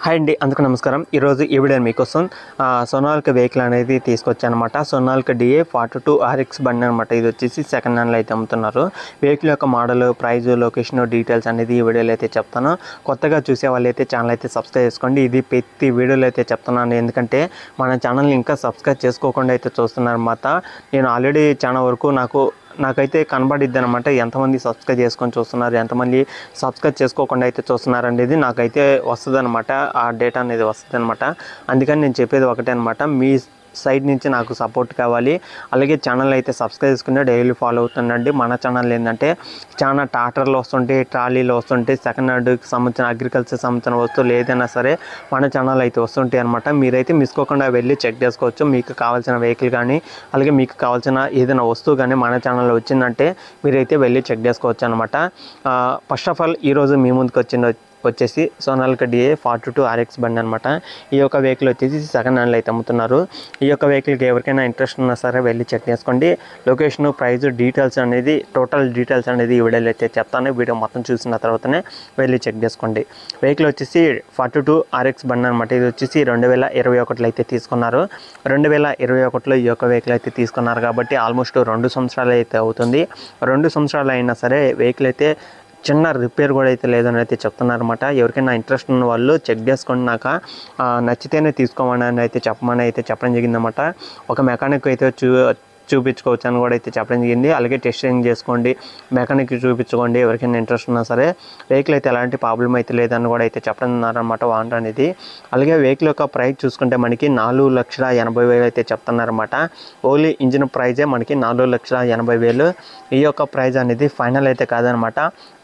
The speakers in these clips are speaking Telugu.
హాయ్ అండి, అందుకు నమస్కారం. ఈరోజు ఈ వీడియో మీకోసం సోనాలికా వెహికల్ అనేది తీసుకొచ్చానమాట. సోనాలికా DA 42 RX బండి అనమాట. ఇది వచ్చేసి సెకండ్ హ్యాండ్లో అయితే అమ్ముతున్నారు. వెహికల్ యొక్క మోడల్, ప్రైస్, లొకేషన్ డీటెయిల్స్ అనేది ఈ వీడియోలో అయితే చెప్తాను. కొత్తగా చూసే వాళ్ళు అయితే ఛానల్ అయితే సబ్స్క్రైబ్ చేసుకోండి. ఇది ప్రతి వీడియోలో అయితే చెప్తున్నాను, ఎందుకంటే మన ఛానల్ని ఇంకా సబ్స్క్రైబ్ చేసుకోకుండా అయితే చూస్తున్నారన్నమాట. నేను ఆల్రెడీ చాలా వరకు నాకైతే కనబడిద్ది అనమాట, ఎంతమంది సబ్స్క్రైబ్ చేసుకొని చూస్తున్నారు, ఎంతమంది సబ్స్క్రైబ్ చేసుకోకుండా అయితే చూస్తున్నారు అనేది నాకైతే వస్తుంది అనమాట. ఆ డేటా అనేది వస్తుంది అనమాట. అందుకని నేను చెప్పేది ఒకటే అనమాట, మీ సైడ్ నుంచి నాకు సపోర్ట్ కావాలి. అలాగే ఛానల్ అయితే సబ్స్క్రైబ్ చేసుకుని డైలీ ఫాలో అవుతుండండి. మన ఛానల్ ఏంటంటే చాలా ట్రాక్టర్లు వస్తుంటాయి, ట్రాలీలు వస్తుంటాయి, సెకండ్ హ్యాండ్కి సంబంధించిన అగ్రికల్చర్ సంబంధించిన వస్తువులు ఏదైనా సరే మన ఛానల్ అయితే వస్తుంటాయి అనమాట. మీరైతే మిస్కోకుండా వెళ్ళి చెక్ చేసుకోవచ్చు. మీకు కావాల్సిన వెహికల్ కానీ అలాగే మీకు కావాల్సిన ఏదైనా వస్తువు కానీ మన ఛానల్లో వచ్చిందంటే మీరైతే వెళ్ళి చెక్ చేసుకోవచ్చు అనమాట. ఫస్ట్ ఆఫ్ ఆల్ ఈరోజు మీ ముందుకు వచ్చేసి సోనాలికా DA 42 RX బండి అనమాట. ఈ యొక్క వెహికల్ వచ్చేసి సెకండ్ హ్యాండ్లో అయితే అమ్ముతున్నారు. ఈ యొక్క వెహికల్కి ఎవరికైనా ఇంట్రెస్ట్ ఉన్నా సరే వెళ్ళి చెక్ చేసుకోండి. లొకేషన్, ప్రైస్, డీటెయిల్స్ అనేది టోటల్ డీటెయిల్స్ అనేది ఈ వీడియోలో అయితే చెప్తాను. వీడియో మొత్తం చూసిన తర్వాతనే వెళ్ళి చెక్ చేసుకోండి. వెహికల్ వచ్చేసి 42 RX బండి అనమాట. ఇది వచ్చేసి 2021లో అయితే తీసుకున్నారు. 2021లో ఈ యొక్క వెహికల్ అయితే తీసుకున్నారు కాబట్టి ఆల్మోస్ట్ 2 సంవత్సరాలు అయితే అవుతుంది. 2 సంవత్సరాలు అయినా సరే వెహికల్ అయితే చిన్న రిపేర్ కూడా అయితే లేదని అయితే చెప్తున్నారన్నమాట. ఎవరికైనా ఇంట్రెస్ట్ ఉన్న వాళ్ళు చెక్ చేసుకుని నచ్చితేనే తీసుకోమని అయితే చెప్పడం జరిగిందన్నమాట. ఒక మెకానిక్ అయితే చూపించుకోవచ్చు అని కూడా అయితే చెప్పడం జరిగింది. అలాగే టెస్టింగ్ చేసుకోండి, మెకానిక్ చూపించుకోండి, ఎవరికైనా ఇంట్రెస్ట్ ఉన్నా సరే. వెహికల్ అయితే ఎలాంటి ప్రాబ్లం అయితే లేదని కూడా అయితే చెప్పనున్నారన్నమాట వాంట్ అనేది. అలాగే వెహికల్ యొక్క ప్రైస్ చూసుకుంటే మనకి 4,80,000 అయితే చెప్తున్నారన్నమాట. ఓన్లీ ఇంజిన్ ప్రైజే మనకి 4,80,000. ఈ యొక్క ప్రైజ్ అనేది ఫైనల్ అయితే కాదనమాట.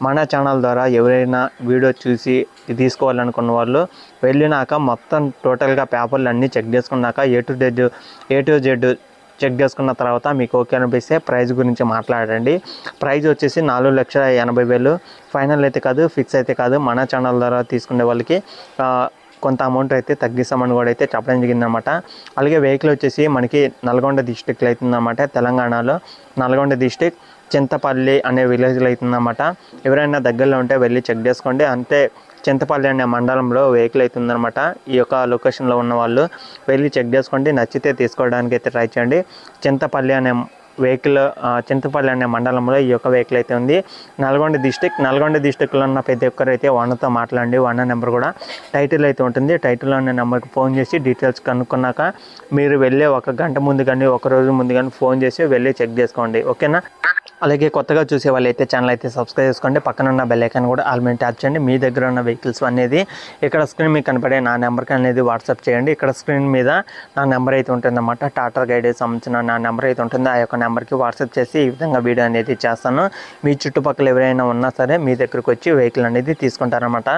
మన ఛానల్ ద్వారా ఎవరైనా వీడియో చూసి తీసుకోవాలనుకున్న వాళ్ళు వెళ్ళినాక మొత్తం టోటల్గా పేపర్లు అన్నీ చెక్ చేసుకున్నాక ఏ టు జెడ్ చెక్ చేసుకున్న తర్వాత మీకు ఓకే అనిపిస్తే ప్రైస్ గురించి మాట్లాడండి. ప్రైస్ వచ్చేసి 4,80,000 ఫైనల్ అయితే కాదు, ఫిక్స్ అయితే కాదు. మన ఛానల్ ద్వారా తీసుకునే వాళ్ళకి కొంత అమౌంట్ అయితే తగ్గిస్తామని కూడా అయితే చెప్పడం జరిగిందనమాట. అలాగే వెహికల్ వచ్చేసి మనకి నల్గొండ డిస్టిక్లో అవుతుందన్నమాట. తెలంగాణలో నల్గొండ డిస్టిక్ చింతపల్లి అనే విలేజ్లో అవుతుందన్నమాట. ఎవరైనా దగ్గరలో ఉంటే వెళ్ళి చెక్ చేసుకోండి. అంతే, చింతపల్లి అనే మండలంలో వెహికల్ అవుతుందన్నమాట. ఈ యొక్క లొకేషన్లో ఉన్న వాళ్ళు వెళ్ళి చెక్ చేసుకోండి. నచ్చితే తీసుకోవడానికి అయితే ట్రై చేయండి. చింతపల్లి అనే మండలంలో ఈ యొక్క వెహికల్ అయితే ఉంది. నల్గొండ డిస్టిక్లో ఉన్న ప్రతి ఒక్కరు అయితే ఓనర్తో మాట్లాడండి. ఓనర్ నెంబర్ కూడా టైటిల్ అయితే ఉంటుంది. టైటిల్లో ఉన్న నెంబర్కి ఫోన్ చేసి డీటెయిల్స్ కనుక్కున్నాక మీరు వెళ్ళే 1 గంట ముందు కానీ 1 రోజు ముందు కానీ ఫోన్ చేసి వెళ్ళి చెక్ చేసుకోండి, ఓకేనా. అలాగే కొత్తగా చూసే వాళ్ళు అయితే ఛానల్ అయితే సబ్స్క్రైబ్ చేసుకోండి. పక్కన ఉన్న బెల్ ఐకాన్ కూడా ఆల్ మీద ట్యాప్ చేయండి. మీ దగ్గర ఉన్న వెహికల్స్ అనేది ఇక్కడ స్క్రీన్ మీద కనపడే నా నెంబర్కి అనేది వాట్సాప్ చేయండి. ఇక్కడ స్క్రీన్ మీద నా నెంబర్ అయితే ఉంటుందన్నమాట. టాటా గైడ్ సంబంధించిన నా నెంబర్ అయితే ఉంటుంది. ఆ యొక్క నెంబర్కి వాట్సాప్ చేసి ఈ విధంగా వీడియో అనేది చేస్తాను. మీ చుట్టుపక్కల ఎవరైనా ఉన్నా సరే మీ దగ్గరకు వచ్చి వెహికల్ అనేది తీసుకుంటారనమాట.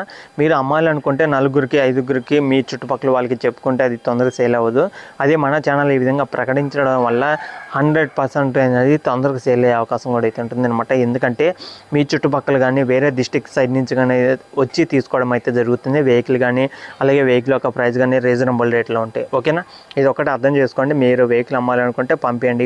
మీరు అమ్మాలనుకుంటే 4గురికి 5గురికి మీ చుట్టుపక్కల వాళ్ళకి చెప్పుకుంటే అది తొందరగా సేల్ అవ్వదు. అదే మన ఛానల్ ఈ విధంగా ప్రకటించడం వల్ల 100% అనేది తొందరగా సేల్ అయ్యే అవకాశం కూడా అయితే ఉంటుంది అనమాట. ఎందుకంటే మీ చుట్టుపక్కల కానీ వేరే డిస్ట్రిక్ట్ సైడ్ నుంచి కానీ వచ్చి తీసుకోవడం అయితే జరుగుతుంది. వెహికల్ కానీ అలాగే వెహికల్ యొక్క ప్రైస్ కానీ రీజనబుల్ రేట్లో ఉంటాయి, ఓకేనా. ఇది ఒకటి అర్థం చేసుకోండి. మీరు వెహికల్ అమ్మాలనుకుంటే పంపించండి.